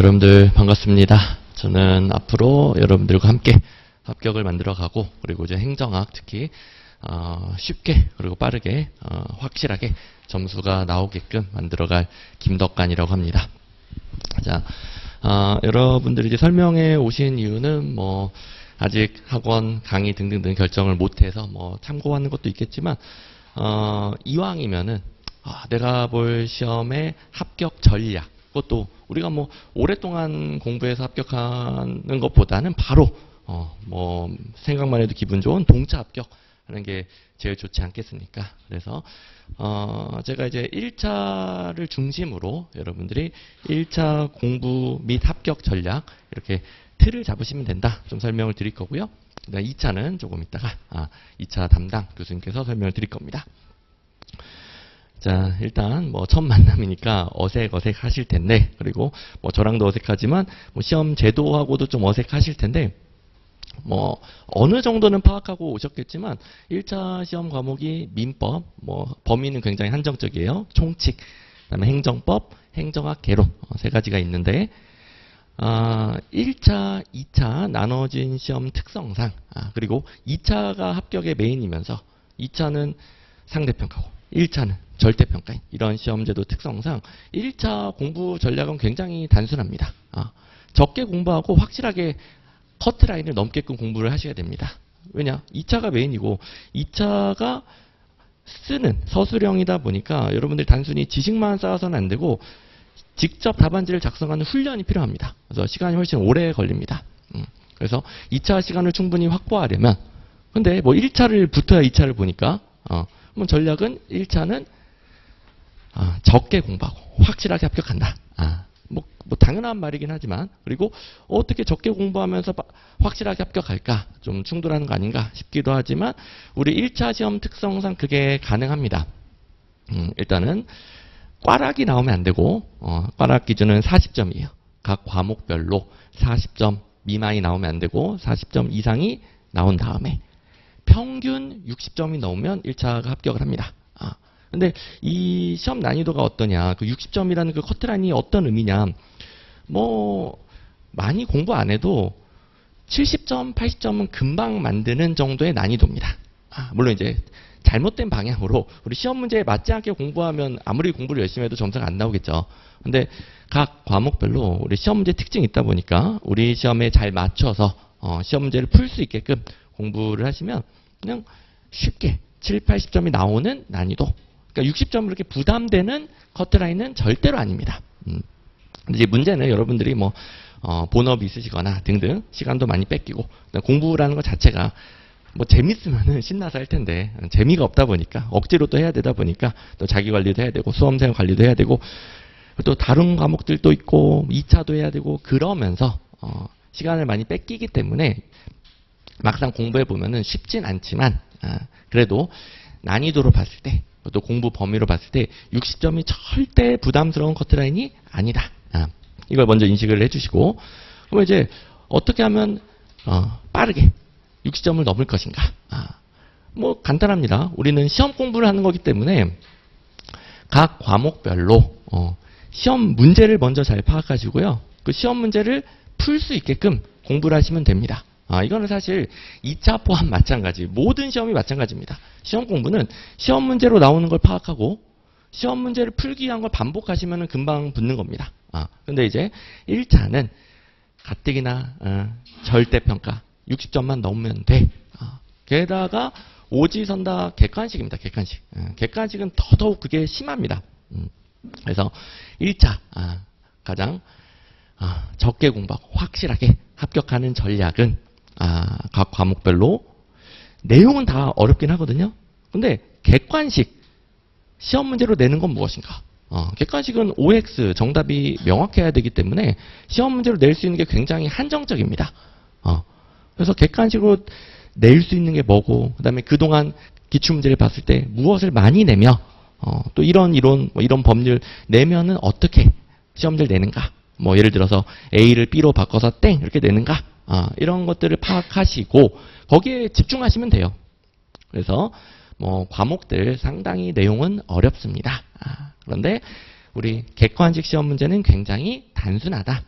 여러분들 반갑습니다. 저는 앞으로 여러분들과 함께 합격을 만들어가고, 그리고 이제 행정학 특히 쉽게 그리고 빠르게 확실하게 점수가 나오게끔 만들어갈 김덕관이라고 합니다. 자, 여러분들이 이제 설명해 오신 이유는 뭐 아직 학원 강의 등등등 결정을 못해서 뭐 참고하는 것도 있겠지만, 이왕이면은 내가 볼 시험의 합격 전략, 그것도 우리가 뭐 오랫동안 공부해서 합격하는 것보다는 바로 뭐 생각만 해도 기분 좋은 동차 합격하는 게 제일 좋지 않겠습니까? 그래서 제가 이제 1차를 중심으로 여러분들이 1차 공부 및 합격 전략 이렇게 틀을 잡으시면 된다, 좀 설명을 드릴 거고요. 2차는 조금 있다가 2차 담당 교수님께서 설명을 드릴 겁니다. 자, 일단 뭐 첫 만남이니까 어색 하실 텐데, 그리고 뭐 저랑도 어색하지만 뭐 시험 제도하고도 좀 어색하실 텐데, 뭐 어느 정도는 파악하고 오셨겠지만 1차 시험 과목이 민법, 뭐 범위는 굉장히 한정적이에요. 총칙, 그다음에 행정법, 행정학, 개론 세 가지가 있는데, 1차, 2차 나눠진 시험 특성상, 그리고 2차가 합격의 메인이면서 2차는 상대평가고 1차는 절대평가인 이런 시험제도 특성상 1차 공부 전략은 굉장히 단순합니다. 적게 공부하고 확실하게 커트라인을 넘게끔 공부를 하셔야 됩니다. 왜냐? 2차가 메인이고 2차가 쓰는 서술형이다 보니까 여러분들 단순히 지식만 쌓아서는 안 되고 직접 답안지를 작성하는 훈련이 필요합니다. 그래서 시간이 훨씬 오래 걸립니다. 그래서 2차 시간을 충분히 확보하려면, 근데 뭐 1차를 붙어야 2차를 보니까 그럼 전략은 1차는 적게 공부하고 확실하게 합격한다. 뭐 당연한 말이긴 하지만, 그리고 어떻게 적게 공부하면서 확실하게 합격할까? 좀 충돌하는 거 아닌가 싶기도 하지만 우리 1차 시험 특성상 그게 가능합니다. 일단은 꽈락이 나오면 안 되고, 꽈락 기준은 40점이에요. 각 과목별로 40점 미만이 나오면 안 되고 40점 이상이 나온 다음에 평균 60점이 넘으면 1차가 합격을 합니다. 근데 이 시험 난이도가 어떠냐, 그 60점이라는 그 커트라인이 어떤 의미냐, 뭐 많이 공부 안 해도 70점, 80점은 금방 만드는 정도의 난이도입니다. 물론 이제 잘못된 방향으로 우리 시험 문제에 맞지 않게 공부하면 아무리 공부를 열심히 해도 점수가 안 나오겠죠. 근데 각 과목별로 우리 시험 문제 특징이 있다 보니까 우리 시험에 잘 맞춰서 시험 문제를 풀 수 있게끔 공부를 하시면 그냥 쉽게 7, 80점이 나오는 난이도, 그러니까 60점을 이렇게 부담되는 커트라인은 절대로 아닙니다. 근데 이제 문제는 여러분들이 뭐 본업이 있으시거나 등등 시간도 많이 뺏기고, 공부라는 것 자체가 뭐 재밌으면은 신나서 할 텐데 재미가 없다 보니까 억지로 또 해야 되다 보니까 또 자기 관리도 해야 되고 수험생 관리도 해야 되고 또 다른 과목들도 있고 2차도 해야 되고 그러면서 시간을 많이 뺏기기 때문에 막상 공부해 보면은 쉽진 않지만, 그래도 난이도로 봤을 때, 또 공부 범위로 봤을 때 60점이 절대 부담스러운 커트라인이 아니다. 이걸 먼저 인식을 해주시고, 그럼 이제 어떻게 하면 빠르게 60점을 넘을 것인가? 뭐 간단합니다. 우리는 시험 공부를 하는 거기 때문에 각 과목별로 시험 문제를 먼저 잘 파악하시고요. 그 시험 문제를 풀 수 있게끔 공부를 하시면 됩니다. 이거는 사실 2차 포함 마찬가지, 모든 시험이 마찬가지입니다. 시험 공부는 시험 문제로 나오는 걸 파악하고 시험 문제를 풀기 위한 걸 반복하시면 금방 붙는 겁니다. 근데 이제 1차는 가뜩이나 절대평가 60점만 넘으면 돼. 게다가 오지선다 객관식입니다. 객관식. 객관식은 더더욱 그게 심합니다. 그래서 1차 가장 적게 공부하고 확실하게 합격하는 전략은 각 과목별로 내용은 다 어렵긴 하거든요. 근데 객관식 시험 문제로 내는 건 무엇인가? 객관식은 OX 정답이 명확해야 되기 때문에 시험 문제로 낼 수 있는 게 굉장히 한정적입니다. 그래서 객관식으로 낼 수 있는 게 뭐고, 그 다음에 그동안 기출문제를 봤을 때 무엇을 많이 내며 또 이런 이론, 뭐 이런 법률 내면은 어떻게 시험지를 내는가, 뭐 예를 들어서 A를 B로 바꿔서 땡 이렇게 내는가, 이런 것들을 파악하시고 거기에 집중하시면 돼요. 그래서 뭐 과목들 상당히 내용은 어렵습니다. 그런데 우리 객관식 시험 문제는 굉장히 단순하다.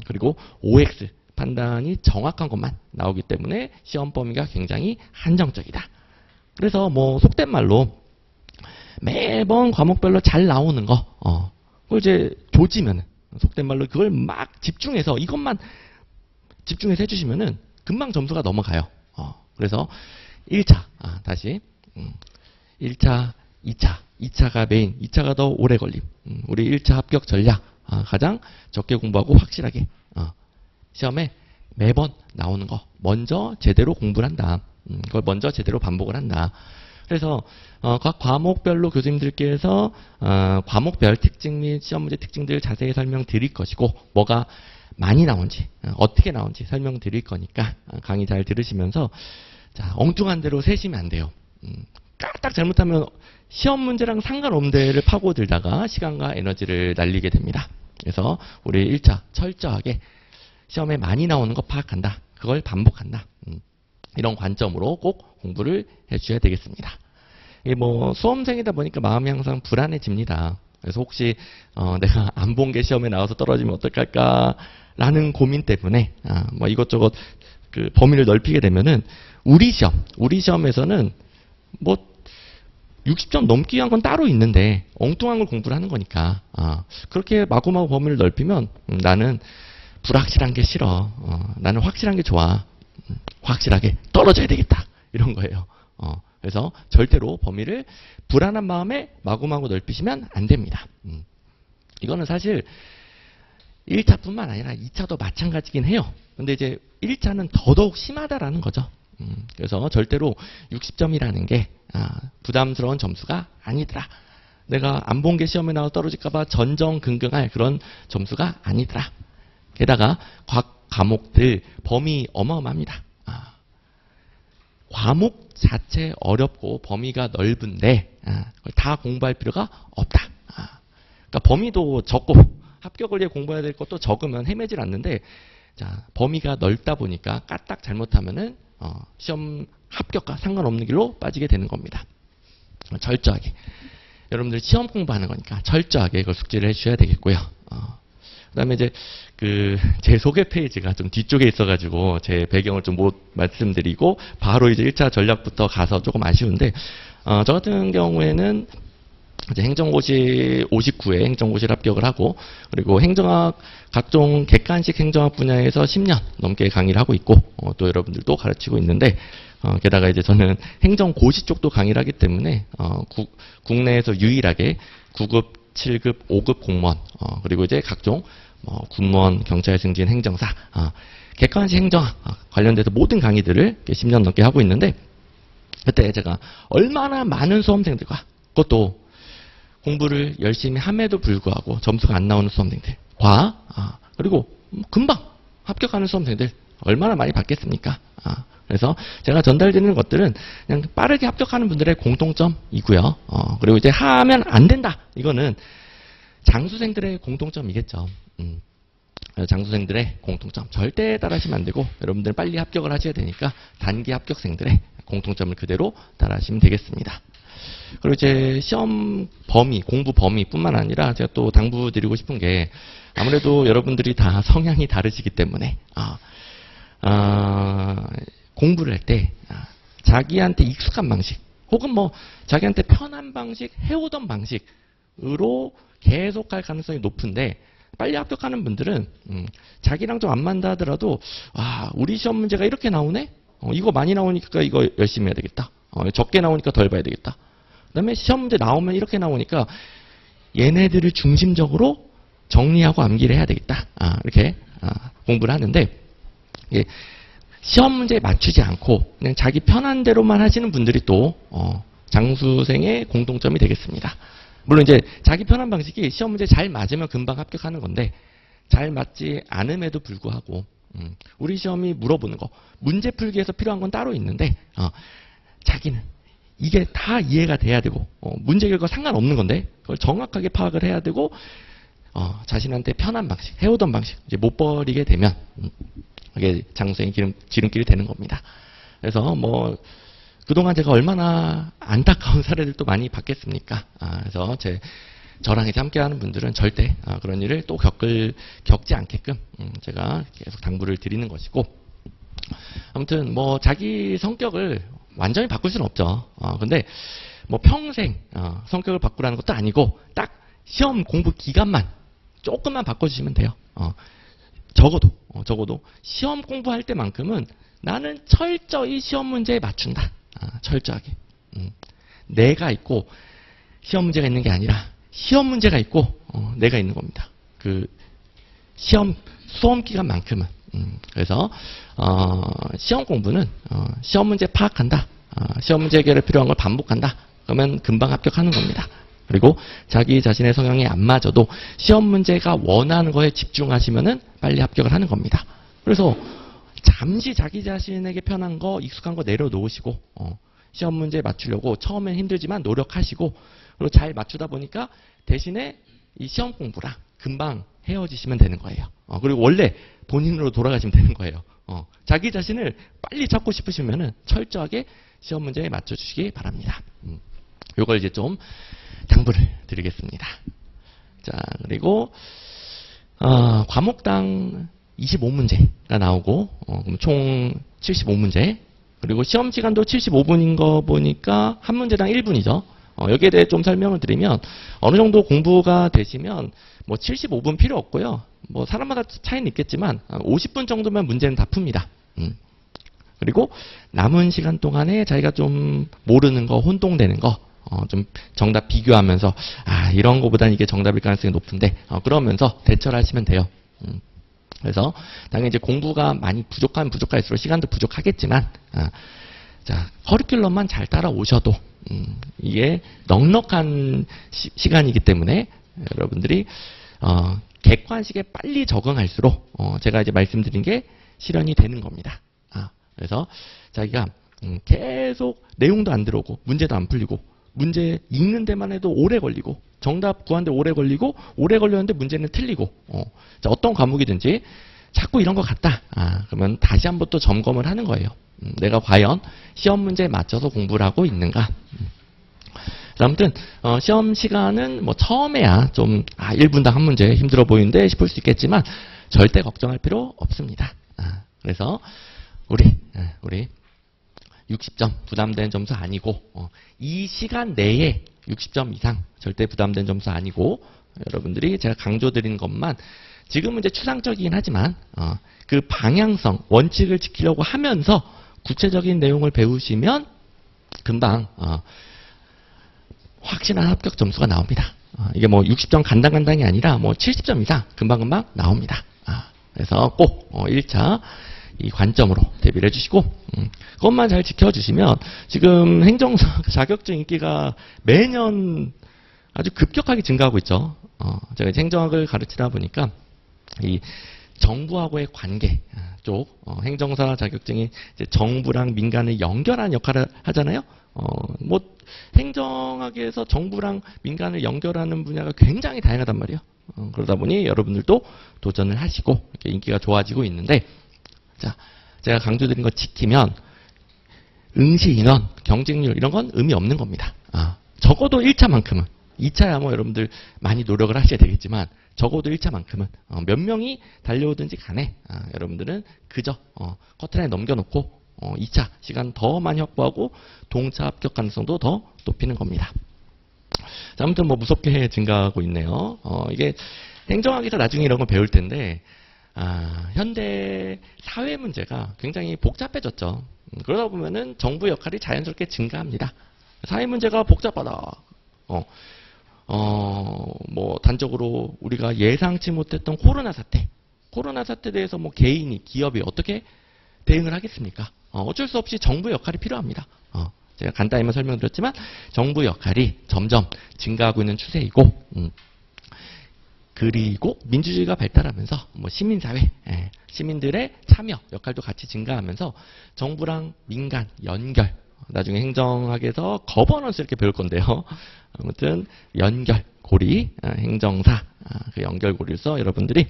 그리고 OX 판단이 정확한 것만 나오기 때문에 시험 범위가 굉장히 한정적이다. 그래서 뭐 속된 말로 매번 과목별로 잘 나오는 거, 그걸 이제 조지면은, 속된 말로 그걸 막 집중해서 이것만 집중해서 해주시면은 금방 점수가 넘어가요. 그래서 1차, 다시 1차, 2차, 2차가 메인, 2차가 더 오래 걸림. 우리 1차 합격 전략, 가장 적게 공부하고 확실하게 시험에 매번 나오는 거 먼저 제대로 공부를 한다. 그걸 먼저 제대로 반복을 한다. 그래서 각 과목별로 교수님들께서 과목별 특징 및 시험 문제 특징들 자세히 설명드릴 것이고 뭐가 많이 나온지 어떻게 나온지 설명드릴 거니까 강의 잘 들으시면서 자, 엉뚱한 대로 세시면 안 돼요. 까딱 잘못하면 시험 문제랑 상관없는 데를 파고들다가 시간과 에너지를 날리게 됩니다. 그래서 우리 1차 철저하게 시험에 많이 나오는 거 파악한다. 그걸 반복한다. 이런 관점으로 꼭 공부를 해주셔야 되겠습니다. 이게 뭐 수험생이다 보니까 마음이 항상 불안해집니다. 그래서 혹시 내가 안 본 게 시험에 나와서 떨어지면 어떡할까라는 고민 때문에 뭐 이것저것 그 범위를 넓히게 되면은 우리 시험에서는 뭐 60점 넘기 위한 건 따로 있는데 엉뚱한 걸 공부를 하는 거니까 그렇게 마구마구 범위를 넓히면 나는 불확실한 게 싫어. 나는 확실한 게 좋아. 확실하게 떨어져야 되겠다. 이런 거예요. 그래서 절대로 범위를 불안한 마음에 마구마구 넓히시면 안 됩니다. 이거는 사실 1차뿐만 아니라 2차도 마찬가지긴 해요. 근데 이제 1차는 더더욱 심하다라는 거죠. 그래서 절대로 60점이라는 게 부담스러운 점수가 아니더라. 내가 안 본 게 시험에 나와 떨어질까봐 전전긍긍할 그런 점수가 아니더라. 게다가 각 과목들 범위 어마어마합니다. 과목 자체 어렵고 범위가 넓은데 그걸 다 공부할 필요가 없다. 그러니까 범위도 적고 합격을 위해 공부해야 될 것도 적으면 헤매질 않는데 자, 범위가 넓다 보니까 까딱 잘못하면은 시험 합격과 상관없는 길로 빠지게 되는 겁니다. 철저하게 여러분들 시험 공부하는 거니까 철저하게 그걸 숙지를 해주셔야 되겠고요. 그다음에 이제 제 소개 페이지가 좀 뒤쪽에 있어가지고 제 배경을 좀 못 말씀드리고 바로 이제 1차 전략부터 가서 조금 아쉬운데 저 같은 경우에는 이제 행정고시 59회 행정고시를 합격을 하고 그리고 행정학 각종 객관식 행정학 분야에서 10년 넘게 강의를 하고 있고 또 여러분들도 가르치고 있는데 게다가 이제 저는 행정고시 쪽도 강의를 하기 때문에 국내에서 유일하게 9급, 7급, 5급 공무원 그리고 이제 각종 군무원, 경찰 승진, 행정사 객관식 행정학 관련돼서 모든 강의들을 10년 넘게 하고 있는데 그때 제가 얼마나 많은 수험생들과 그것도 공부를 열심히 함에도 불구하고 점수가 안 나오는 수험생들과 그리고 금방 합격하는 수험생들 얼마나 많이 받겠습니까? 그래서 제가 전달드리는 것들은 그냥 빠르게 합격하는 분들의 공통점이고요. 그리고 이제 하면 안 된다. 이거는 장수생들의 공통점이겠죠. 장수생들의 공통점 절대 따라하시면 안 되고 여러분들은 빨리 합격을 하셔야 되니까 단기 합격생들의 공통점을 그대로 따라하시면 되겠습니다. 그리고 이제 시험 범위, 공부 범위뿐만 아니라 제가 또 당부드리고 싶은 게 아무래도 여러분들이 다 성향이 다르시기 때문에 공부를 할 때 자기한테 익숙한 방식 혹은 뭐 자기한테 편한 방식, 해오던 방식으로 계속 갈 가능성이 높은데 빨리 합격하는 분들은 자기랑 좀 안 맞다 하더라도 우리 시험 문제가 이렇게 나오네? 이거 많이 나오니까 이거 열심히 해야 되겠다. 적게 나오니까 덜 봐야 되겠다. 그 다음에 시험 문제 나오면 이렇게 나오니까 얘네들을 중심적으로 정리하고 암기를 해야 되겠다. 이렇게 공부를 하는데 시험 문제에 맞추지 않고 그냥 자기 편한 대로만 하시는 분들이 또 장수생의 공통점이 되겠습니다. 물론 이제 자기 편한 방식이 시험 문제 잘 맞으면 금방 합격하는 건데 잘 맞지 않음에도 불구하고 우리 시험이 물어보는 거 문제 풀기에서 필요한 건 따로 있는데 자기는 이게 다 이해가 돼야 되고 문제 결과 상관없는 건데 그걸 정확하게 파악을 해야 되고 자신한테 편한 방식, 해오던 방식 이제 못 버리게 되면 이게 장수생의 지름길이 되는 겁니다. 그래서 뭐 그동안 제가 얼마나 안타까운 사례들도 많이 봤겠습니까? 그래서 제 저랑 이제 함께하는 분들은 절대 그런 일을 또 겪지 않게끔 제가 계속 당부를 드리는 것이고, 아무튼 뭐 자기 성격을 완전히 바꿀 수는 없죠. 근데 뭐 평생 성격을 바꾸라는 것도 아니고 딱 시험 공부 기간만 조금만 바꿔주시면 돼요. 적어도 시험 공부할 때만큼은 나는 철저히 시험 문제에 맞춘다. 철저하게. 내가 있고 시험 문제가 있는 게 아니라 시험 문제가 있고 내가 있는 겁니다. 그 시험 수험 기간만큼은. 그래서 시험 공부는 시험 문제 파악한다. 시험 문제 해결에 필요한 걸 반복한다. 그러면 금방 합격하는 겁니다. 그리고 자기 자신의 성향에 안 맞아도 시험 문제가 원하는 거에 집중하시면은 빨리 합격을 하는 겁니다. 그래서 잠시 자기 자신에게 편한 거, 익숙한 거 내려놓으시고 시험 문제에 맞추려고 처음엔 힘들지만 노력하시고, 그리고 잘 맞추다 보니까 대신에 이 시험 공부랑 금방 헤어지시면 되는 거예요. 그리고 원래 본인으로 돌아가시면 되는 거예요. 자기 자신을 빨리 찾고 싶으시면은 철저하게 시험 문제에 맞춰주시기 바랍니다. 요걸 이제 좀 당부를 드리겠습니다. 자, 그리고 과목당 25문제가 나오고 그럼 총 75문제, 그리고 시험 시간도 75분인 거 보니까 한 문제당 1분이죠. 여기에 대해 좀 설명을 드리면, 어느 정도 공부가 되시면 뭐 75분 필요 없고요. 뭐 사람마다 차이는 있겠지만 50분 정도면 문제는 다 풉니다. 그리고 남은 시간 동안에 자기가 좀 모르는 거, 혼동되는 거 좀 정답 비교하면서 이런 거보다는 이게 정답일 가능성이 높은데 그러면서 대처를 하시면 돼요. 그래서 당연히 이제 공부가 많이 부족하면 부족할수록 시간도 부족하겠지만 자, 커리큘럼만 잘 따라오셔도 이게 넉넉한 시간이기 때문에 여러분들이 객관식에 빨리 적응할수록 제가 이제 말씀드린 게 실현이 되는 겁니다. 그래서 자기가 계속 내용도 안 들어오고 문제도 안 풀리고 문제 읽는 데만 해도 오래 걸리고 정답 구하는데 오래 걸리고 오래 걸렸는데 문제는 틀리고 자, 어떤 과목이든지 자꾸 이런 것 같다. 그러면 다시 한번 또 점검을 하는 거예요. 내가 과연 시험 문제에 맞춰서 공부를 하고 있는가. 아무튼 시험 시간은 뭐 처음에야 좀 1분당 한 문제 힘들어 보이는데 싶을 수 있겠지만 절대 걱정할 필요 없습니다. 그래서 우리 60점 부담된 점수 아니고 이 시간 내에 60점 이상 절대 부담된 점수 아니고, 여러분들이 제가 강조드린 것만 지금은 이제 추상적이긴 하지만 그 방향성, 원칙을 지키려고 하면서 구체적인 내용을 배우시면 금방 확실한 합격 점수가 나옵니다. 이게 뭐 60점 간당간당이 아니라 뭐 70점 이상 금방금방 나옵니다. 그래서 꼭 1차 이 관점으로 대비를 해주시고 그것만 잘 지켜주시면, 지금 행정사 자격증 인기가 매년 아주 급격하게 증가하고 있죠. 제가 이제 행정학을 가르치다 보니까 이 정부하고의 관계 쪽 행정사 자격증이 이제 정부랑 민간을 연결하는 역할을 하잖아요. 뭐 행정학에서 정부랑 민간을 연결하는 분야가 굉장히 다양하단 말이에요. 그러다 보니 여러분들도 도전을 하시고 이렇게 인기가 좋아지고 있는데, 자, 제가 강조드린 거 지키면 응시 인원, 경쟁률 이런 건 의미 없는 겁니다. 적어도 1차만큼은, 2차야 뭐 여러분들 많이 노력을 하셔야 되겠지만 적어도 1차만큼은 몇 명이 달려오든지 간에 여러분들은 그저 커트라인 넘겨놓고 2차 시간 더 많이 확보하고 동차 합격 가능성도 더 높이는 겁니다. 자, 아무튼 뭐 무섭게 증가하고 있네요. 이게 행정학에서 나중에 이런 걸 배울 텐데 현대 사회 문제가 굉장히 복잡해졌죠. 그러다 보면은 정부 역할이 자연스럽게 증가합니다. 사회 문제가 복잡하다. 뭐 단적으로 우리가 예상치 못했던 코로나 사태에 대해서 뭐 개인이, 기업이 어떻게 대응을 하겠습니까? 어쩔 수 없이 정부 역할이 필요합니다. 제가 간단히만 설명드렸지만 정부 역할이 점점 증가하고 있는 추세이고, 그리고 민주주의가 발달하면서 뭐 시민사회, 시민들의 참여 역할도 같이 증가하면서 정부랑 민간 연결, 나중에 행정학에서 거버넌스 이렇게 배울 건데요. 아무튼 연결, 고리, 행정사, 그 연결고리로서 여러분들이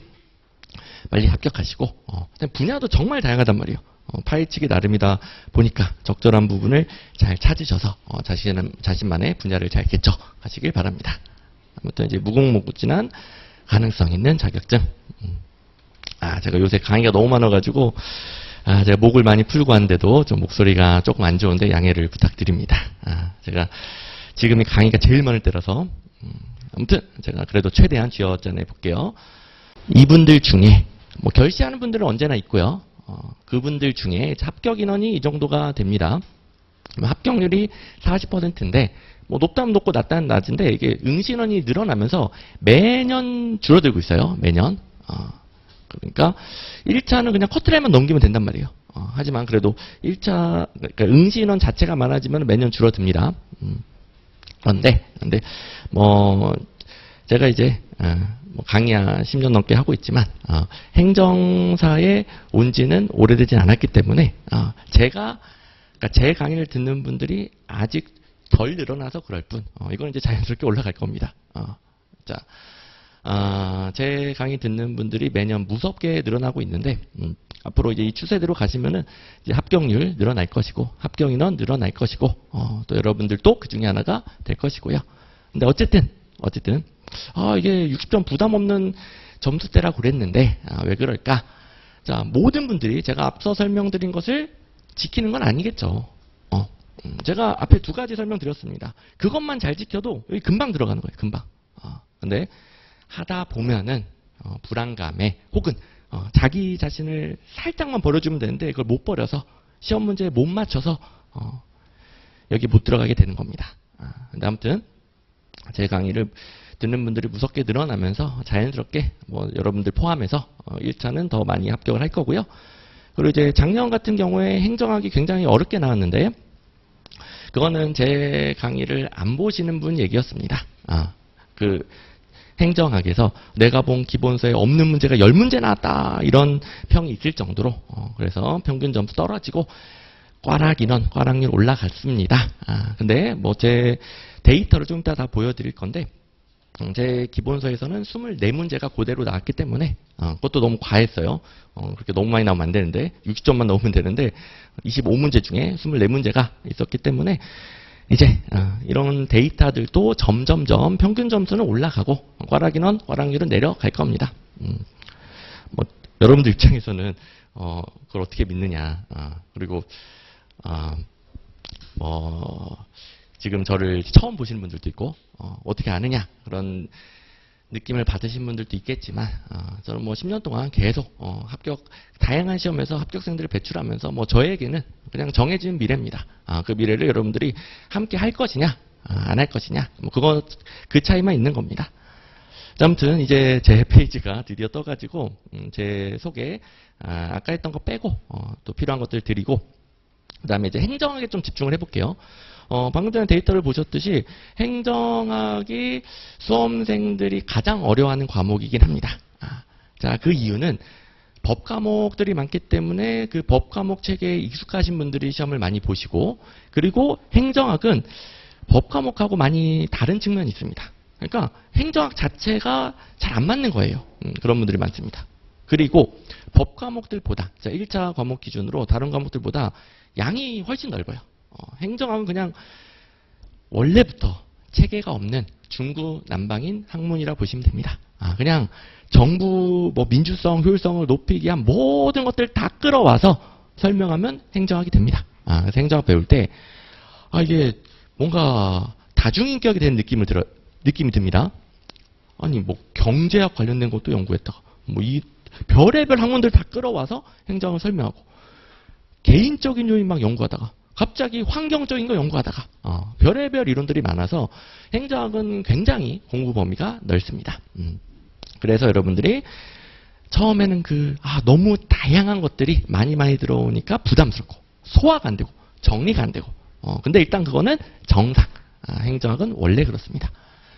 빨리 합격하시고 분야도 정말 다양하단 말이에요. 파헤치기 나름이다 보니까 적절한 부분을 잘 찾으셔서 자신만의 분야를 잘 개척하시길 바랍니다. 아무튼 이제 무궁무진한 가능성 있는 자격증. 제가 요새 강의가 너무 많아가지고, 제가 목을 많이 풀고 하는데도 좀 목소리가 조금 안 좋은데 양해를 부탁드립니다. 제가 지금이 강의가 제일 많을 때라서, 아무튼 제가 그래도 최대한 쥐어짜내 볼게요. 이분들 중에, 뭐 결시하는 분들은 언제나 있고요. 그분들 중에 합격 인원이 이 정도가 됩니다. 합격률이 40%인데, 뭐 높다면 높고 낮다면 낮은데, 이게 응시인원이 늘어나면서 매년 줄어들고 있어요. 매년. 그러니까 1차는 그냥 커트라인만 넘기면 된단 말이에요. 하지만 그래도 1차, 그러니까 응시인원 자체가 많아지면 매년 줄어듭니다. 그런데 뭐 제가 이제 뭐 강의 10년 넘게 하고 있지만 행정사에 온 지는 오래되진 않았기 때문에 그러니까 제 강의를 듣는 분들이 아직 덜 늘어나서 그럴 뿐, 이건 이제 자연스럽게 올라갈 겁니다. 자. 제 강의 듣는 분들이 매년 무섭게 늘어나고 있는데, 앞으로 이제 이 추세대로 가시면은 이제 합격률 늘어날 것이고, 합격 인원 늘어날 것이고, 또 여러분들도 그 중에 하나가 될 것이고요. 근데 어쨌든, 이게 60점 부담 없는 점수대라고 그랬는데, 왜 그럴까? 자, 모든 분들이 제가 앞서 설명드린 것을 지키는 건 아니겠죠. 제가 앞에 두 가지 설명드렸습니다. 그것만 잘 지켜도 여기 금방 들어가는 거예요, 금방. 근데, 하다 보면은 불안감에 혹은 자기 자신을 살짝만 버려주면 되는데 그걸 못 버려서 시험 문제에 못 맞춰서 여기 못 들어가게 되는 겁니다. 근데 아무튼 제 강의를 듣는 분들이 무섭게 늘어나면서 자연스럽게 뭐 여러분들 포함해서 1차는 더 많이 합격을 할 거고요. 그리고 이제 작년 같은 경우에 행정학이 굉장히 어렵게 나왔는데 그거는 제 강의를 안 보시는 분 얘기였습니다. 행정학에서 내가 본 기본서에 없는 문제가 10문제 나왔다 이런 평이 있을 정도로 그래서 평균 점수 떨어지고 꽈락 인원, 꽈락률 올라갔습니다. 근데 뭐 제 데이터를 좀 이따 다 보여드릴 건데 제 기본서에서는 24문제가 그대로 나왔기 때문에 그것도 너무 과했어요. 그렇게 너무 많이 나오면 안 되는데 60점만 넣으면 되는데 25문제 중에 24문제가 있었기 때문에 이제 이런 데이터들도 점점점 평균 점수는 올라가고 꽈락 인원, 꽈락률은 내려갈 겁니다. 뭐 여러분들 입장에서는 그걸 어떻게 믿느냐. 그리고 뭐 지금 저를 처음 보시는 분들도 있고 어떻게 아느냐 그런 느낌을 받으신 분들도 있겠지만 저는 뭐 10년 동안 계속 다양한 시험에서 합격생들을 배출하면서 뭐 저에게는 그냥 정해진 미래입니다. 그 미래를 여러분들이 함께 할 것이냐 안 할 것이냐 뭐 그 차이만 있는 겁니다. 아무튼 이제 제 페이지가 드디어 떠가지고 제 소개 아까 했던 거 빼고 또 필요한 것들 드리고 그 다음에 이제 행정학에 좀 집중을 해볼게요. 방금 전에 데이터를 보셨듯이 행정학이 수험생들이 가장 어려워하는 과목이긴 합니다. 자, 그 이유는 법 과목들이 많기 때문에 그 법 과목 체계에 익숙하신 분들이 시험을 많이 보시고 그리고 행정학은 법 과목하고 많이 다른 측면이 있습니다. 그러니까 행정학 자체가 잘 안 맞는 거예요. 그런 분들이 많습니다. 그리고 법 과목들보다 자, 1차 과목 기준으로 다른 과목들보다 양이 훨씬 넓어요. 행정학은 그냥 원래부터 체계가 없는 중구난방인 학문이라 보시면 됩니다. 그냥 정부 뭐 민주성, 효율성을 높이기 위한 모든 것들 다 끌어와서 설명하면 행정학이 됩니다. 그래서 행정학 배울 때 이게 뭔가 다중인격이 된 느낌이 듭니다. 아니 뭐 경제학 관련된 것도 연구했다가 뭐 이 별의별 학문들 다 끌어와서 행정을 설명하고 개인적인 요인 막 연구하다가 갑자기 환경적인 거 연구하다가 별의별 이론들이 많아서 행정학은 굉장히 공부 범위가 넓습니다. 그래서 여러분들이 처음에는 너무 다양한 것들이 많이 들어오니까 부담스럽고 소화가 안 되고 정리가 안 되고 근데 일단 그거는 정상. 행정학은 원래 그렇습니다.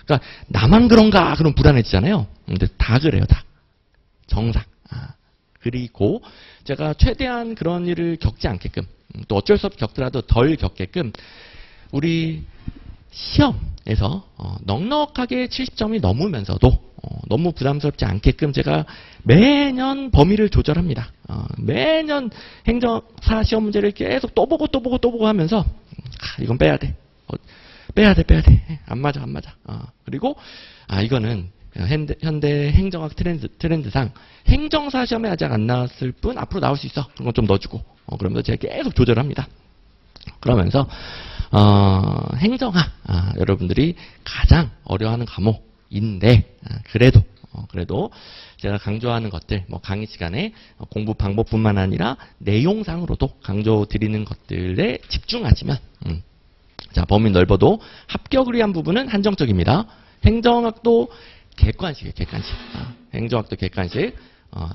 그러니까 나만 그런가 그럼 불안해지잖아요. 근데 다 그래요. 다. 정상. 그리고 제가 최대한 그런 일을 겪지 않게끔 또 어쩔 수 없이 겪더라도 덜 겪게끔 우리 시험에서 넉넉하게 70점이 넘으면서도 너무 부담스럽지 않게끔 제가 매년 범위를 조절합니다. 매년 행정사 시험 문제를 계속 또 보고 하면서 이건 빼야 돼. 빼야 돼. 안 맞아. 그리고, 이거는 현대 행정학 트렌드상 행정사 시험에 아직 안 나왔을 뿐 앞으로 나올 수 있어. 그런 건 좀 넣어주고. 그러면서 제가 계속 조절합니다. 그러면서, 행정학, 여러분들이 가장 어려워하는 과목인데, 그래도 제가 강조하는 것들, 뭐 강의 시간에 공부 방법뿐만 아니라 내용상으로도 강조드리는 것들에 집중하시면, 자, 범위 넓어도 합격을 위한 부분은 한정적입니다. 행정학도 객관식이에요, 객관식. 행정학도 객관식.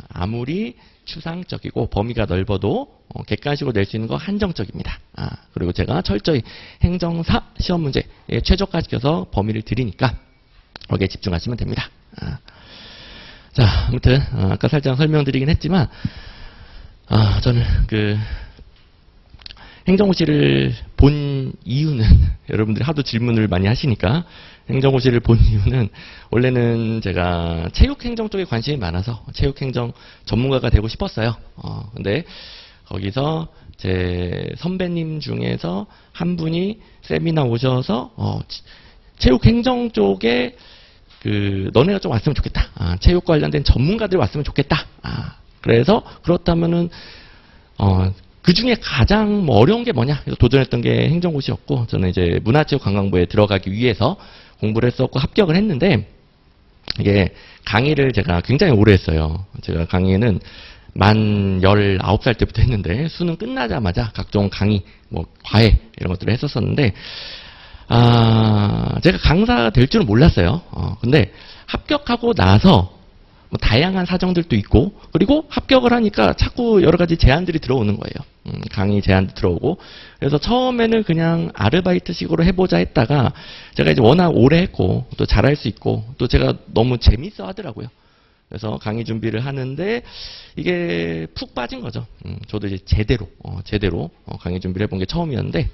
아무리 추상적이고 범위가 넓어도 객관식으로 낼 수 있는 거 한정적입니다. 그리고 제가 철저히 행정사 시험 문제에 최적화시켜서 범위를 드리니까 거기에 집중하시면 됩니다. 자, 아무튼 아까 살짝 설명드리긴 했지만 저는 행정고시를 본 이유는 여러분들이 하도 질문을 많이 하시니까 행정고시를 본 이유는 원래는 제가 체육행정 쪽에 관심이 많아서 체육행정 전문가가 되고 싶었어요. 근데 거기서 제 선배님 중에서 한 분이 세미나 오셔서 체육행정 쪽에 너네가 좀 왔으면 좋겠다. 체육 관련된 전문가들 왔으면 좋겠다. 그래서 그렇다면은 그 중에 가장 어려운 게 뭐냐? 그래서 도전했던 게 행정고시였고, 저는 이제 문화체육관광부에 들어가기 위해서 공부를 했었고 합격을 했는데, 이게 강의를 제가 굉장히 오래 했어요. 제가 강의는 만 19살 때부터 했는데, 수능 끝나자마자 각종 강의, 뭐 과외 이런 것들을 했었었는데, 제가 강사가 될 줄은 몰랐어요. 근데 합격하고 나서 뭐 다양한 사정들도 있고, 그리고 합격을 하니까 자꾸 여러 가지 제안들이 들어오는 거예요. 강의 제안도 들어오고. 그래서 처음에는 그냥 아르바이트식으로 해보자 했다가 제가 이제 워낙 오래 했고 또 잘할 수 있고 또 제가 너무 재밌어 하더라고요. 그래서 강의 준비를 하는데 이게 푹 빠진 거죠. 저도 이제 제대로 강의 준비를 해본 게 처음이었는데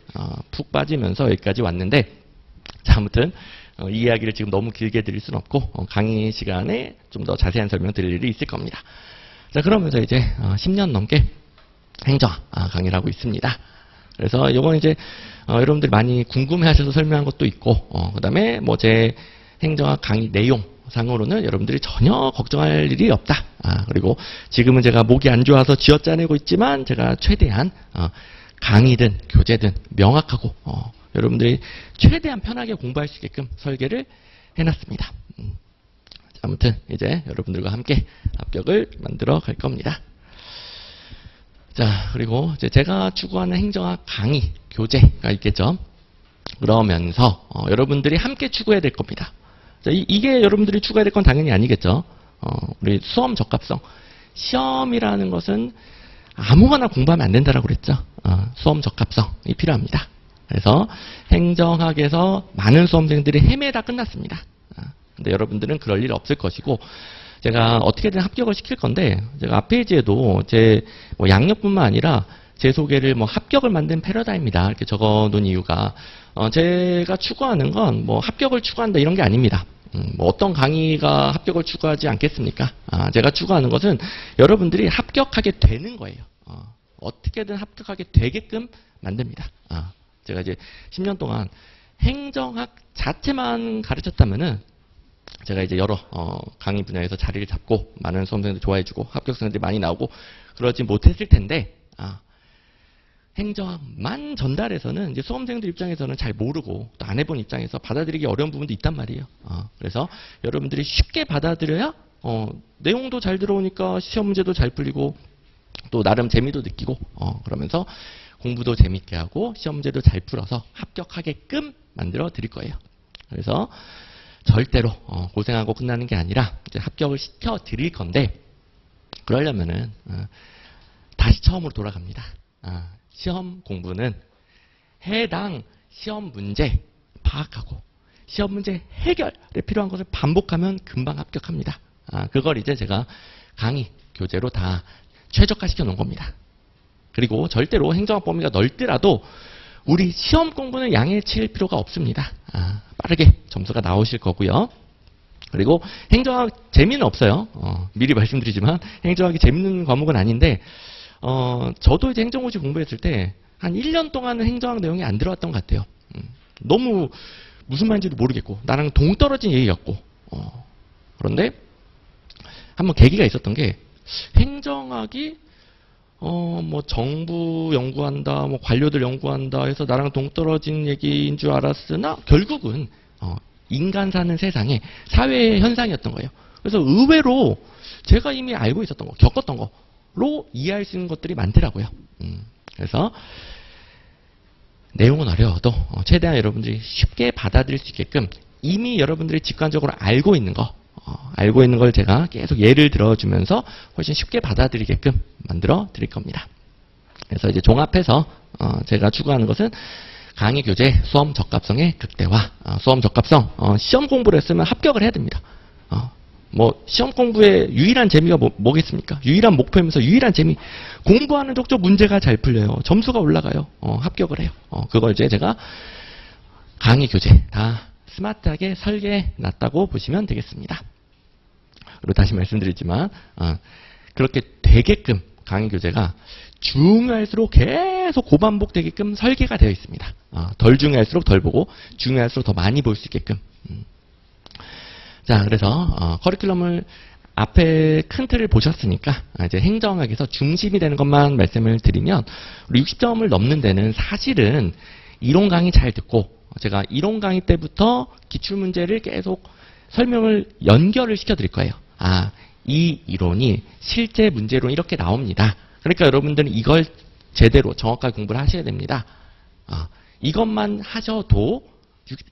푹 빠지면서 여기까지 왔는데, 자, 아무튼 이 이야기를 지금 너무 길게 드릴 수는 없고 강의 시간에 좀 더 자세한 설명 드릴 일이 있을 겁니다. 자, 그러면서 이제 10년 넘게 행정학 강의를 하고 있습니다. 그래서 이건 이제 여러분들이 많이 궁금해하셔서 설명한 것도 있고, 그다음에 뭐 제 행정학 강의 내용 상으로는 여러분들이 전혀 걱정할 일이 없다. 그리고 지금은 제가 목이 안 좋아서 쥐어짜내고 있지만 제가 최대한 강의든 교재든 명확하고 여러분들이 최대한 편하게 공부할 수 있게끔 설계를 해놨습니다. 아무튼 이제 여러분들과 함께 합격을 만들어 갈 겁니다. 자, 그리고 이제 제가 추구하는 행정학 강의, 교재가 있겠죠. 그러면서 여러분들이 함께 추구해야 될 겁니다. 자, 이게 여러분들이 추구해야 될 건 당연히 아니겠죠. 우리 수험 적합성. 시험이라는 것은 아무거나 공부하면 안 된다라고 그랬죠. 수험 적합성이 필요합니다. 그래서 행정학에서 많은 수험생들이 헤매다 끝났습니다. 근데 여러분들은 그럴 일 없을 것이고, 제가 어떻게든 합격을 시킬 건데, 제가 앞 페이지에도 제 뭐 양력뿐만 아니라 제 소개를 뭐 합격을 만든 패러다임이다 이렇게 적어놓은 이유가, 제가 추구하는 건 뭐 합격을 추구한다 이런 게 아닙니다. 뭐 어떤 강의가 합격을 추구하지 않겠습니까? 제가 추구하는 것은 여러분들이 합격하게 되는 거예요. 어떻게든 합격하게 되게끔 만듭니다. 제가 이제 10년 동안 행정학 자체만 가르쳤다면은 제가 이제 여러 강의 분야에서 자리를 잡고 많은 수험생들 좋아해주고 합격생들이 많이 나오고 그러지 못했을 텐데, 행정학만 전달해서는 이제 수험생들 입장에서는 잘 모르고 또 안 해본 입장에서 받아들이기 어려운 부분도 있단 말이에요. 그래서 여러분들이 쉽게 받아들여야 내용도 잘 들어오니까 시험 문제도 잘 풀리고 또 나름 재미도 느끼고 그러면서 공부도 재밌게 하고 시험 문제도 잘 풀어서 합격하게끔 만들어 드릴 거예요. 그래서 절대로 고생하고 끝나는 게 아니라 이제 합격을 시켜 드릴 건데, 그러려면은 다시 처음으로 돌아갑니다. 시험 공부는 해당 시험 문제 파악하고 시험 문제 해결에 필요한 것을 반복하면 금방 합격합니다. 그걸 이제 제가 강의, 교재로 다 최적화시켜 놓은 겁니다. 그리고 절대로 행정학 범위가 넓더라도 우리 시험 공부는 양해칠 필요가 없습니다. 빠르게 점수가 나오실 거고요. 그리고 행정학 재미는 없어요. 미리 말씀드리지만 행정학이 재밌는 과목은 아닌데, 저도 이제 행정고시 공부했을 때 한 1년 동안은 행정학 내용이 안 들어왔던 것 같아요. 너무 무슨 말인지도 모르겠고 나랑 동떨어진 얘기였고 그런데 한번 계기가 있었던 게 행정학이 뭐 정부 연구한다, 뭐 관료들 연구한다 해서 나랑 동떨어진 얘기인 줄 알았으나 결국은 인간 사는 세상에 사회 현상이었던 거예요. 그래서 의외로 제가 이미 알고 있었던 거, 겪었던 거로 이해할 수 있는 것들이 많더라고요. 그래서 내용은 어려워도 최대한 여러분들이 쉽게 받아들일 수 있게끔 이미 여러분들이 직관적으로 알고 있는 거, 알고 있는 걸 제가 계속 예를 들어주면서 훨씬 쉽게 받아들이게끔 만들어 드릴 겁니다. 그래서 이제 종합해서 제가 추구하는 것은 강의 교재 수험 적합성의 극대화. 수험 적합성, 시험 공부를 했으면 합격을 해야 됩니다. 뭐 시험 공부의 유일한 재미가 뭐겠습니까? 유일한 목표면서 유일한 재미. 공부하는 족족 문제가 잘 풀려요. 점수가 올라가요. 합격을 해요. 그걸 이제 제가 강의 교재 다 스마트하게 설계해 놨다고 보시면 되겠습니다. 그리고 다시 말씀드리지만 그렇게 되게끔 강의 교재가 중요할수록 계속 고반복되게끔 설계가 되어 있습니다. 덜 중요할수록 덜 보고 중요할수록 더 많이 볼 수 있게끔. 자, 그래서 커리큘럼을 앞에 큰 틀을 보셨으니까 이제 행정학에서 중심이 되는 것만 말씀을 드리면 우리 60점을 넘는 데는 사실은 이론 강의 잘 듣고 제가 이론 강의 때부터 기출문제를 계속 설명을 연결을 시켜드릴 거예요. 이 이론이 실제 문제로 이렇게 나옵니다. 그러니까 여러분들은 이걸 제대로 정확하게 공부를 하셔야 됩니다. 이것만 하셔도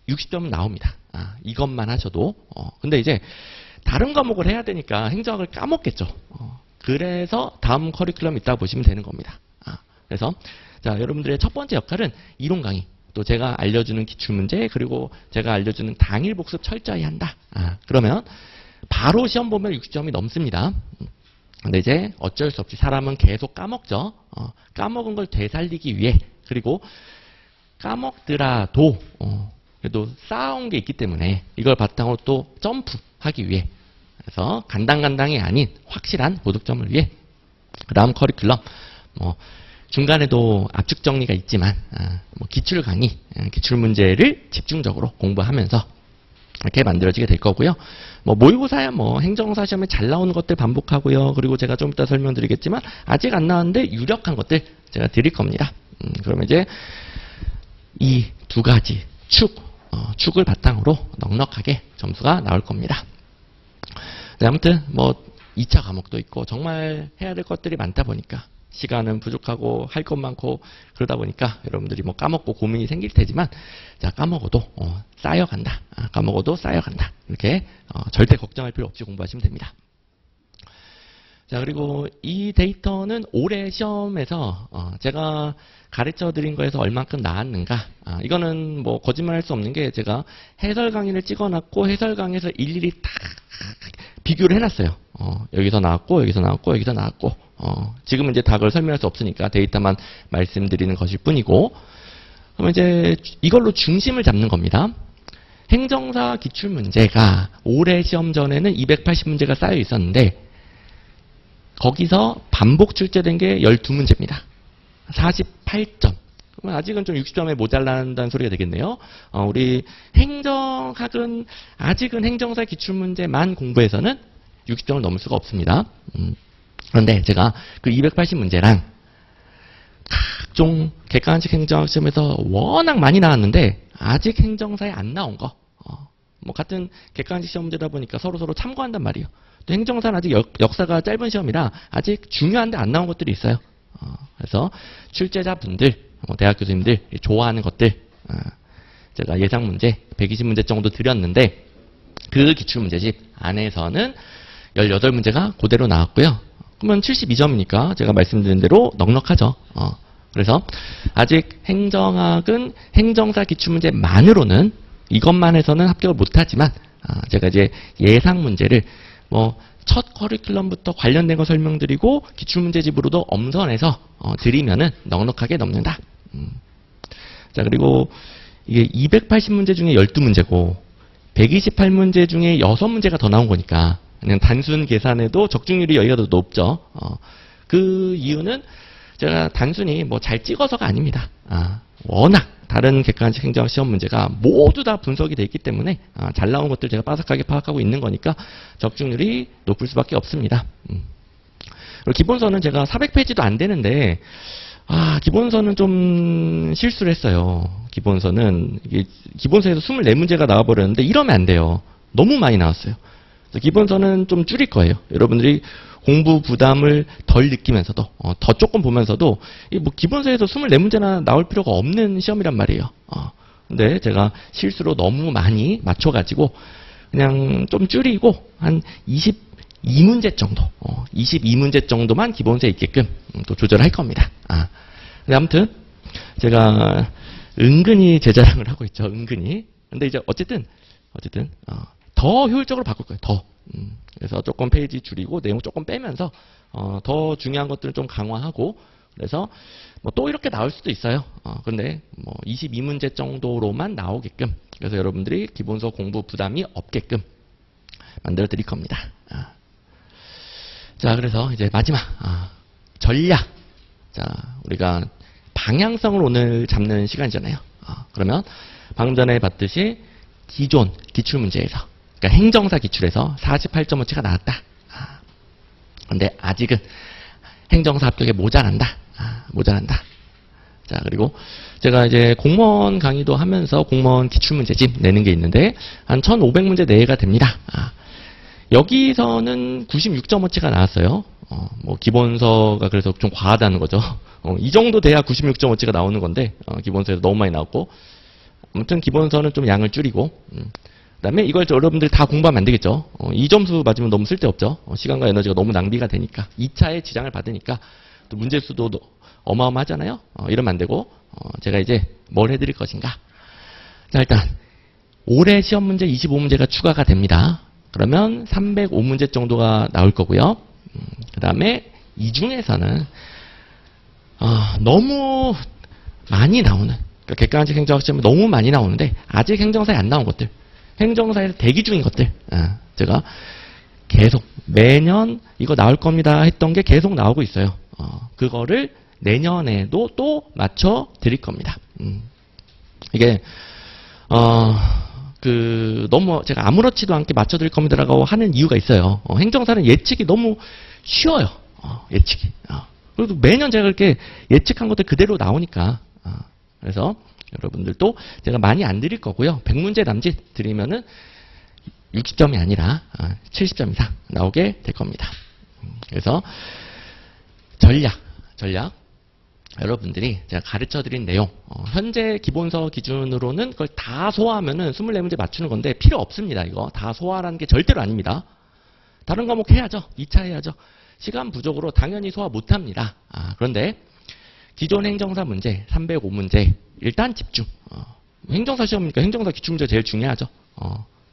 60점은 나옵니다. 이것만 하셔도. 근데 이제 다른 과목을 해야 되니까 행정학을 까먹겠죠. 그래서 다음 커리큘럼 있다 보시면 되는 겁니다. 그래서 자, 여러분들의 첫 번째 역할은 이론 강의. 또 제가 알려주는 기출문제 그리고 제가 알려주는 당일 복습 철저히 한다. 그러면 바로 시험 보면 60점이 넘습니다. 근데 이제 어쩔 수 없이 사람은 계속 까먹죠. 까먹은 걸 되살리기 위해 그리고 까먹더라도 그래도 쌓아온 게 있기 때문에 이걸 바탕으로 또 점프하기 위해 그래서 간당간당이 아닌 확실한 고득점을 위해 그 다음 커리큘럼 뭐 중간에도 압축 정리가 있지만 뭐 기출 강의, 기출 문제를 집중적으로 공부하면서 이렇게 만들어지게 될 거고요. 뭐 모의고사야 뭐 행정사 시험에 잘 나오는 것들 반복하고요. 그리고 제가 좀 이따 설명드리겠지만 아직 안 나왔는데 유력한 것들 제가 드릴 겁니다. 그러면 이제 이 두 가지 축을 바탕으로 넉넉하게 점수가 나올 겁니다. 네, 아무튼 뭐 2차 과목도 있고 정말 해야 될 것들이 많다 보니까 시간은 부족하고 할 것 많고 그러다 보니까 여러분들이 뭐 까먹고 고민이 생길 테지만 자 까먹어도 쌓여간다. 까먹어도 쌓여간다. 이렇게 절대 걱정할 필요 없이 공부하시면 됩니다. 자 그리고 이 데이터는 올해 시험에서 제가 가르쳐 드린 거에서 얼만큼 나왔는가 이거는 뭐 거짓말할 수 없는 게 제가 해설 강의를 찍어놨고 해설 강의에서 일일이 다 비교를 해놨어요. 여기서 나왔고 여기서 나왔고 여기서 나왔고 지금은 이제 다 그걸 설명할 수 없으니까 데이터만 말씀드리는 것일 뿐이고 그러면 이제 이걸로 중심을 잡는 겁니다. 행정사 기출문제가 올해 시험 전에는 280문제가 쌓여 있었는데 거기서 반복 출제된 게 12문제입니다. 48점. 그러면 아직은 좀 60점에 모자란다는 소리가 되겠네요. 우리 행정학은 아직은 행정사 기출문제만 공부해서는 60점을 넘을 수가 없습니다. 그런데 제가 그 280문제랑 각종 객관식 행정학 시험에서 워낙 많이 나왔는데 아직 행정사에 안 나온 거. 뭐 같은 객관식 시험 문제다 보니까 서로 참고한단 말이에요. 또 행정사는 아직 역사가 짧은 시험이라 아직 중요한데 안 나온 것들이 있어요. 그래서 출제자분들, 대학 교수님들 좋아하는 것들 제가 예상 문제 120문제 정도 드렸는데 그 기출문제집 안에서는 18문제가 그대로 나왔고요. 그러면 72점이니까 제가 말씀드린 대로 넉넉하죠. 그래서 아직 행정학은 행정사 기출문제만으로는 이것만 해서는 합격을 못하지만 제가 이제 예상 문제를 뭐 첫 커리큘럼부터 관련된 거 설명드리고 기출문제집으로도 엄선해서 드리면은 넉넉하게 넘는다. 자 그리고 이게 280문제 중에 12문제고 128문제 중에 6문제가 더 나온 거니까 그냥 단순 계산해도 적중률이 여기가 더 높죠. 그 이유는 제가 단순히 뭐 잘 찍어서가 아닙니다. 워낙 다른 객관식 행정학 시험 문제가 모두 다 분석이 돼 있기 때문에 잘 나온 것들 제가 빠삭하게 파악하고 있는 거니까 적중률이 높을 수밖에 없습니다. 그리고 기본서는 제가 400페이지도 안 되는데 기본서는 좀 실수를 했어요. 기본서는 기본서에서 24문제가 나와버렸는데 이러면 안 돼요. 너무 많이 나왔어요. 그래서 기본서는 좀 줄일 거예요. 여러분들이 공부 부담을 덜 느끼면서도 더 조금 보면서도 뭐 기본서에서 24문제나 나올 필요가 없는 시험이란 말이에요. 근데 제가 실수로 너무 많이 맞춰가지고 그냥 좀 줄이고 한 22문제 정도, 22문제 정도만 기본서에 있게끔 또 조절할 겁니다. 근데 아무튼 제가 은근히 제 자랑을 하고 있죠. 은근히. 근데 이제 어쨌든 더 효율적으로 바꿀 거예요. 더. 그래서 조금 페이지 줄이고 내용 조금 빼면서 더 중요한 것들을 좀 강화하고 그래서 뭐 또 이렇게 나올 수도 있어요. 근데 뭐 22문제 정도로만 나오게끔 그래서 여러분들이 기본서 공부 부담이 없게끔 만들어 드릴 겁니다. 자, 그래서 이제 마지막 전략. 자, 우리가 방향성을 오늘 잡는 시간이잖아요. 그러면 방금 전에 봤듯이 기존 기출문제에서 그러니까 행정사 기출에서 48.5치가 나왔다. 근데 아직은 행정사 합격에 모자란다. 모자란다. 자, 그리고 제가 이제 공무원 강의도 하면서 공무원 기출문제집 내는 게 있는데 한 1500문제 내외가 됩니다. 여기서는 96.5치가 나왔어요. 뭐 기본서가 그래서 좀 과하다는 거죠. 이 정도 돼야 96.5치가 나오는 건데 기본서에서 너무 많이 나왔고 아무튼 기본서는 좀 양을 줄이고 그다음에 이걸 여러분들 다 공부하면 안 되겠죠. 이 점수 맞으면 너무 쓸데없죠. 시간과 에너지가 너무 낭비가 되니까 2차에 지장을 받으니까 또 문제수도 어마어마하잖아요. 이러면 안 되고 제가 이제 뭘 해드릴 것인가. 자, 일단 올해 시험 문제 25문제가 추가가 됩니다. 그러면 305문제 정도가 나올 거고요. 그 다음에 이 중에서는 너무 많이 나오는 그러니까 객관식 행정학 시험이 너무 많이 나오는데 아직 행정사에 안 나온 것들 행정사에서 대기 중인 것들 제가 계속 매년 이거 나올 겁니다 했던 게 계속 나오고 있어요. 그거를 내년에도 또 맞춰 드릴 겁니다. 이게 너무 제가 아무렇지도 않게 맞춰 드릴 겁니다라고 하는 이유가 있어요. 행정사는 예측이 너무 쉬워요. 예측이. 그래도 매년 제가 그렇게 예측한 것들 그대로 나오니까. 그래서 여러분들도 제가 많이 안 드릴 거고요. 100문제 남짓 드리면은 60점이 아니라 70점 이상 나오게 될 겁니다. 그래서 전략. 여러분들이 제가 가르쳐 드린 내용, 현재 기본서 기준으로는 그걸 다 소화하면은 24문제 맞추는 건데 필요 없습니다. 이거 다 소화라는 게 절대로 아닙니다. 다른 과목 해야죠. 2차 해야죠. 시간 부족으로 당연히 소화 못 합니다. 그런데 기존 행정사 문제 305문제 일단 집중. 행정사 시험이니까 행정사 기출문제 제일 중요하죠.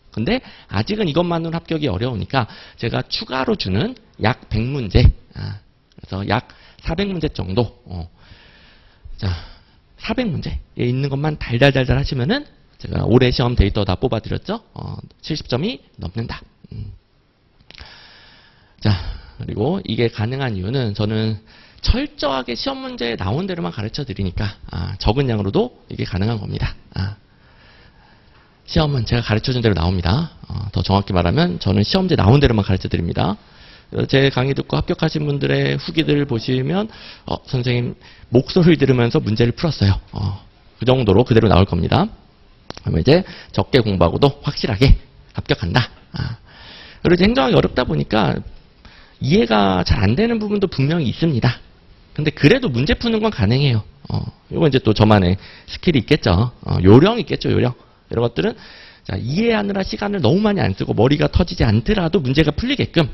근데 아직은 이것만으로 합격이 어려우니까 제가 추가로 주는 약 100문제, 그래서 약 400문제 정도. 자, 400문제에 있는 것만 달달달달 하시면은 제가 올해 시험 데이터 다 뽑아드렸죠. 70점이 넘는다. 자, 그리고 이게 가능한 이유는 저는 철저하게 시험 문제에 나온 대로만 가르쳐 드리니까 적은 양으로도 이게 가능한 겁니다. 시험은 제가 가르쳐 준 대로 나옵니다. 더 정확히 말하면 저는 시험제 나온 대로만 가르쳐 드립니다. 제 강의 듣고 합격하신 분들의 후기들을 보시면 선생님 목소리를 들으면서 문제를 풀었어요. 그 정도로 그대로 나올 겁니다. 그러면 이제 적게 공부하고도 확실하게 합격한다. 그리고 이제 행정학이 어렵다 보니까 이해가 잘 안 되는 부분도 분명히 있습니다. 근데 그래도 문제 푸는 건 가능해요. 이건 이제 또 저만의 스킬이 있겠죠. 요령 있겠죠, 요령. 이런 것들은 자, 이해하느라 시간을 너무 많이 안 쓰고 머리가 터지지 않더라도 문제가 풀리게끔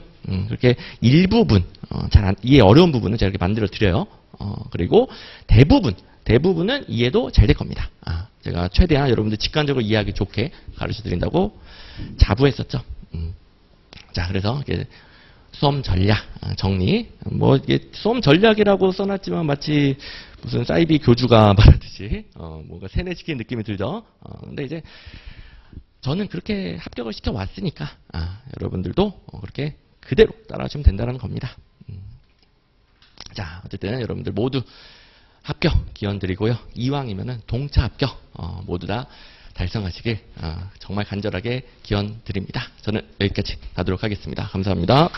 그렇게 일부분 잘 이해 어려운 부분은 제가 이렇게 만들어 드려요. 그리고 대부분은 이해도 잘 될 겁니다. 제가 최대한 여러분들 직관적으로 이해하기 좋게 가르쳐 드린다고 자부했었죠. 자, 그래서 이렇게 수험 전략 정리. 뭐 이게 수험 전략이라고 써놨지만 마치 무슨 사이비 교주가 말하듯이 뭔가 세뇌시키는 느낌이 들죠. 근데 이제 저는 그렇게 합격을 시켜 왔으니까 여러분들도 그렇게 그대로 따라하시면 된다는 겁니다. 자, 어쨌든 여러분들 모두 합격 기원 드리고요. 이왕이면은 동차 합격 모두 다 달성하시길 정말 간절하게 기원 드립니다. 저는 여기까지 하도록 하겠습니다. 감사합니다.